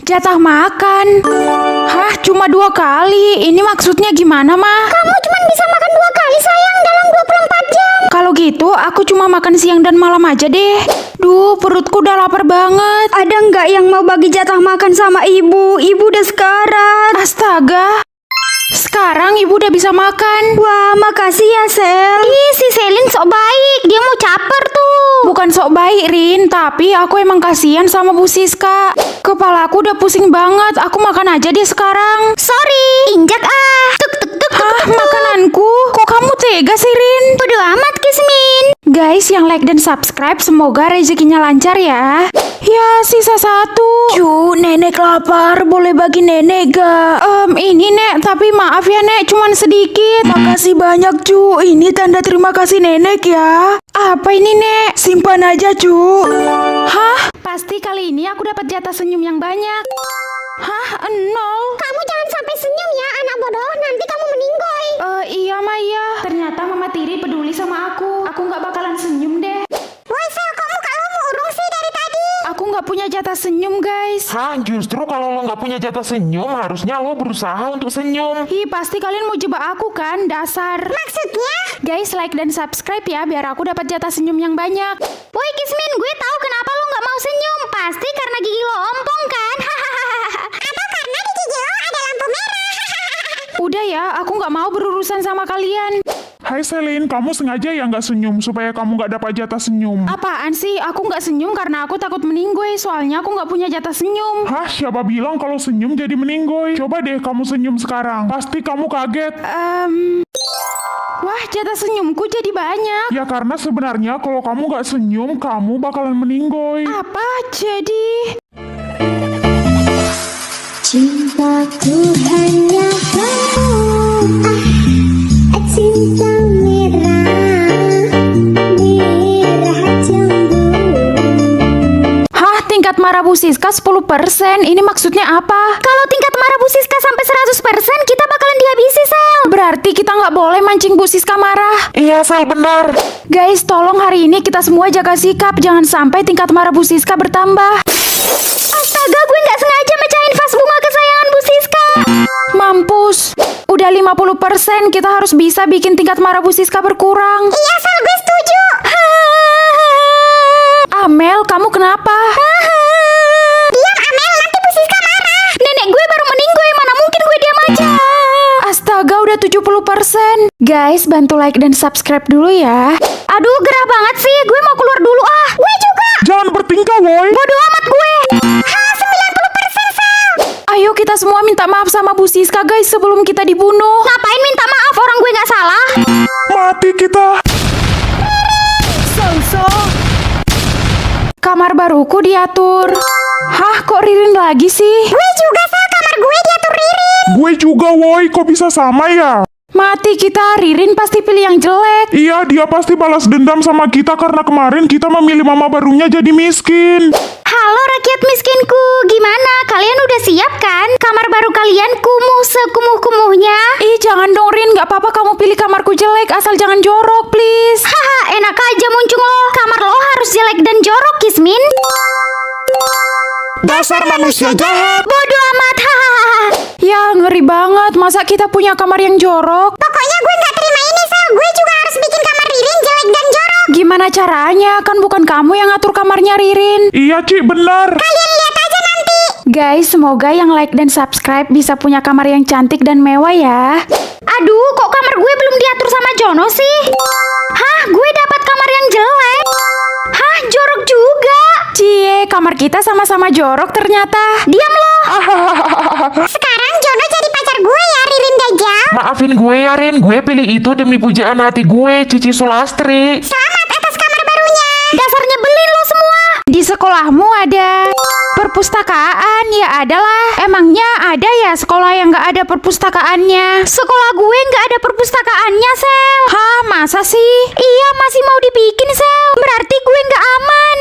Jatah makan. Hah, cuma 2 kali. Ini maksudnya gimana, Ma? Kamu cuma bisa makan 2 kali sayang dalam 24 jam. Kalau gitu, aku cuma makan siang dan malam aja deh. Duh, perutku udah lapar banget. Ada nggak yang mau bagi jatah makan sama ibu? Ibu udah sekarat. Astaga. Sekarang ibu udah bisa makan. Wah, makasih ya, Sel. Ih, si Selin sok baik. Dia mau caper tuh. Bukan sok baik, Rin, tapi aku emang kasihan sama Bu Siska. Kepala aku udah pusing banget. Aku makan aja deh sekarang. Sorry, injak ah. Tuk tuk tuk tuk. Hah, makananku? Kok kamu tega sih, Rin? Bodo amat, Kismin. Guys, yang like dan subscribe, semoga rezekinya lancar ya. Ya, sisa 1. Cu, nenek lapar. Boleh bagi nenek gak? Ini, Nek. Tapi maaf ya, Nek. Cuman sedikit. Makasih banyak, Cu. Ini tanda terima kasih nenek ya. Apa ini, Nek? Simpan aja, Cu. Hah? Pasti kali ini aku dapat jatah senyum yang banyak. Hah? 0? Kamu jangan sampai senyum ya, anak bodoh. Nanti kamu meninggoy. Iya, Maya. Ternyata Mama Tiri peduli sama aku. Aku nggak bakalan senyum deh. Woi, Sel, kamu kalau murung sih dari tadi. Aku nggak punya jatah senyum, guys. Hah, justru kalau lo nggak punya jatah senyum, harusnya lo berusaha untuk senyum. Ih, pasti kalian mau jebak aku kan, dasar. Maksudnya? Guys, like dan subscribe ya, biar aku dapat jatah senyum yang banyak. Woi, Kismin, gue tahu kenapa lo nggak mau senyum. Pasti karena gigi lo ompong kan? Atau karena di gigi lo ada lampu merah? Udah ya, aku nggak mau berurusan sama kalian. Hai Selin, kamu sengaja ya nggak senyum supaya kamu nggak dapat jatah senyum. Apaan sih? Aku nggak senyum karena aku takut meninggoy, soalnya aku nggak punya jatah senyum. Hah, siapa bilang kalau senyum jadi meninggoy? Coba deh kamu senyum sekarang. Pasti kamu kaget. Wah, jatah senyumku jadi banyak. Ya karena sebenarnya kalau kamu nggak senyum, kamu bakalan meninggoy. Apa jadi? Cintaku hanya kamu. Cinta Hah, tingkat marah Bu Siska 10%. Ini maksudnya apa? Kalau tingkat marah Bu Siska sampai 100%, kita bakalan dihabisi, Sel. Berarti kita nggak boleh mancing Bu Siska marah. Iya, Sel, benar. Guys, tolong hari ini kita semua jaga sikap. Jangan sampai tingkat marah Bu Siska bertambah. Astaga, gue nggak sengaja mecahin vas bunga kesayangan Bu Siska. Mampus. Udah 50%, kita harus bisa bikin tingkat marah Bu Siska berkurang. Iya, Sel, gue setuju. Amel, kamu kenapa? Diam, Amel, nanti Bu Siska marah. Nenek gue baru meninggoy, mana mungkin gue diam aja. Astaga, udah 70%. Guys, bantu like dan subscribe dulu ya. Aduh, gerah banget sih. Gue mau keluar dulu ah. Gue juga. Jangan bertingkah, woi. Bodo amat gue. 90%, Sel. Ayo kita semua minta maaf sama Bu Siska, guys, sebelum kita dibunuh. Ngapain minta maaf, orang gue nggak salah. Mati kita. Kamar baruku diatur. Hah, kok Ririn lagi sih? Gue juga, Sel, kamar gue diatur Ririn. Gue juga, woi. Kok bisa sama ya? Mati kita, Ririn pasti pilih yang jelek. Iya, dia pasti balas dendam sama kita karena kemarin kita memilih mama barunya jadi miskin. Halo rakyat miskinku, gimana? Kalian udah siap kan? Kamar baru kalian kumuh sekumuh-kumuhnya. Ih, jangan dong, Rin. Gak apa-apa kamu pilih kamarku jelek, asal jangan jorok, please. Haha, enak aja muncung lo. Kamar lo harus jelek dan jorok, Kismin. Dasar manusia jahat. Bodo amat, hahaha. Ya, ngeri banget. Masa kita punya kamar yang jorok? Pokoknya gue nggak terima ini, Sel. Gue juga harus bikin kamar Ririn jelek dan jorok. Gimana caranya? Kan bukan kamu yang ngatur kamarnya Ririn. Iya, Ci, benar. Kalian lihat aja nanti. Guys, semoga yang like dan subscribe bisa punya kamar yang cantik dan mewah ya. Aduh, kok kamar gue belum diatur sama Jono sih? Hah, gue dapat kamar yang jelek. Hah, jorok juga. Cie, kamar kita sama-sama jorok ternyata. Diam lo. Sekarang Jono jadi pacar gue ya, Ririn Dajjal. Maafin gue ya, Rin. Gue pilih itu demi pujaan hati gue, Cici Sulastri. Selamat atas kamar barunya. Dasar nyebelin lo semua. Di sekolahmu ada perpustakaan? Ya adalah. Emangnya ada ya sekolah yang nggak ada perpustakaannya? Sekolah gue nggak ada perpustakaannya, Sel. Hah, masa sih? Iya, masih mau dibikin, Sel. Berarti gue nggak aman.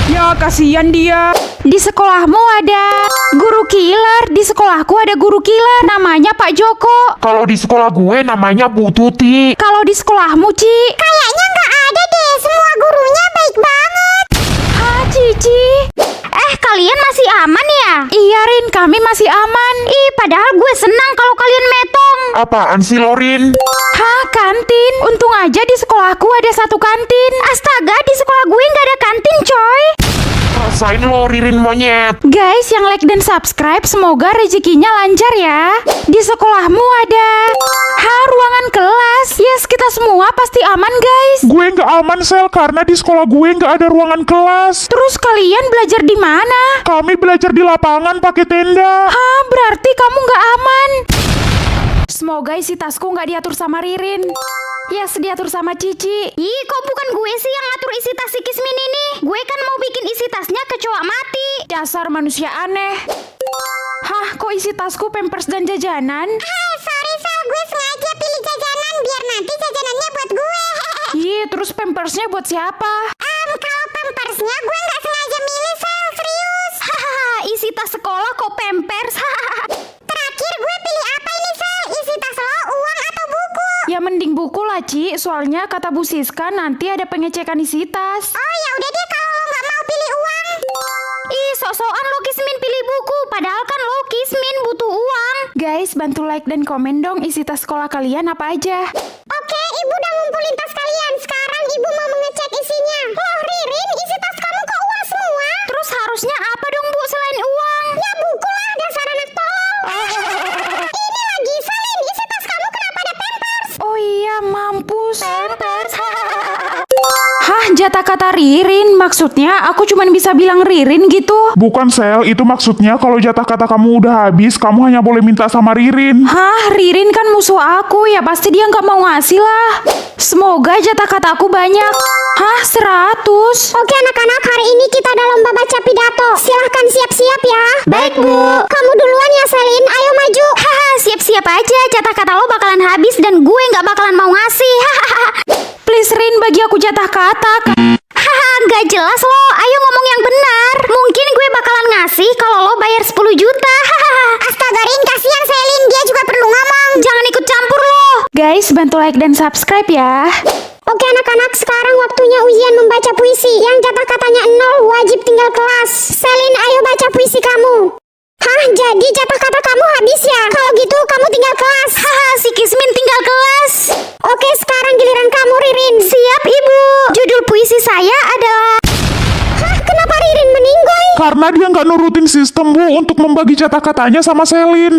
Ya, kasihan dia. Di sekolahmu ada guru killer. Di sekolahku ada guru killer. Namanya Pak Joko. Kalau di sekolah gue namanya Bu Tuti. Kalau di sekolahmu, Ci? Kayaknya nggak ada deh. Semua gurunya baik banget. Hah, Cici? kalian masih aman ya? Iya Rin, kami masih aman. Ih, padahal gue senang kalau kalian metong. Apaan sih lo, Rin? Hah, kantin? Untung aja di sekolahku ada satu kantin. Astaga, di sekolah gue nggak ada kantin, coy. Rasain lo, Ririn monyet. Guys, yang like dan subscribe semoga rezekinya lancar ya. Di sekolahmu ada ruangan kelas. Yes, kita semua pasti aman guys. Gue nggak aman, Sel, karena di sekolah gue nggak ada ruangan kelas. Terus kalian belajar di mana? Kami belajar di lapangan pakai tenda. Hah, berarti kamu nggak aman. Semoga isi tasku nggak diatur sama Ririn. Yes, diatur sama Cici. Ih, kok bukan gue sih yang ngatur isi tas si Kismin ini? Gue kan mau bikin isi tasnya kecoa mati. Dasar manusia aneh. Hah, kok isi tasku pampers dan jajanan? Sorry Sal, gue sengaja pilih jajanan biar nanti jajanannya buat gue. Ih, terus pampersnya buat siapa? Kalau pampersnya gue nggak sengaja milih Sal, serius. Hahaha, isi tas sekolah kok pampers? Terakhir gue pilih apa ini Sal? Isi tas lo, uang atau buku? Ya mending buku lah, Ci. Soalnya kata Bu Siska nanti ada pengecekan isi tas. Oh ya udah deh kalau lo nggak mau pilih uang. Ih, sok-sokan lo Kismin pilih buku. Padahal kan lo Kismin butuh uang. Guys, bantu like dan komen dong isi tas sekolah kalian apa aja. Oke, ibu udah ngumpulin tas kalian. Sekarang ibu mau mengecek isinya. Loh Ririn, isi tas kamu kok uang semua? Terus harusnya apa dong Bu selain uang? Ya buku lah, dasar anak tolol. Ini lagi Salin, isi tas kamu kenapa ada pampers? Oh iya, mampus. Pampers. Hah, jatah kata Ririn. Maksudnya aku cuma bisa bilang Ririn gitu. Bukan, Sel, itu maksudnya kalau jatah kata kamu udah habis, kamu hanya boleh minta sama Ririn. Hah, Ririn kan musuh aku. Ya pasti dia nggak mau ngasih lah. Semoga jatah kataku banyak. Hah, 100? Oke anak-anak, hari ini kita ada lomba baca pidato. Silahkan siap-siap ya. Baik Bu. Kamu duluan ya Selin, ayo maju. Haha, siap-siap aja. Jatah kata lo bakalan habis dan gue nggak bakalan mau ngasih. Hahaha. Please Rin, bagi aku jatah kata. Haha, nggak jelas lo. Ayo ngomong yang benar. Mungkin gue bakalan ngasih kalau lo bayar 10 juta. Hahaha. Astaga Rin, kasihan Selin, dia juga perlu ngomong. Jangan ikut campur lo. Guys, bantu like dan subscribe ya. Oke anak-anak, sekarang waktunya ujian membaca puisi. Yang jatah katanya 0 wajib tinggal kelas. Selin, ayo baca puisi kamu. Hah, jadi jatah kata kamu habis ya? Kalau gitu kamu tinggal kelas. Haha, si Kismin tinggal kelas. Oke, sekarang giliran kamu Ririn. Siap Ibu. Judul puisi saya adalah... Hah, kenapa Ririn meninggoy? Karena dia nggak nurutin sistem, Bu, untuk membagi jatah katanya sama Selin.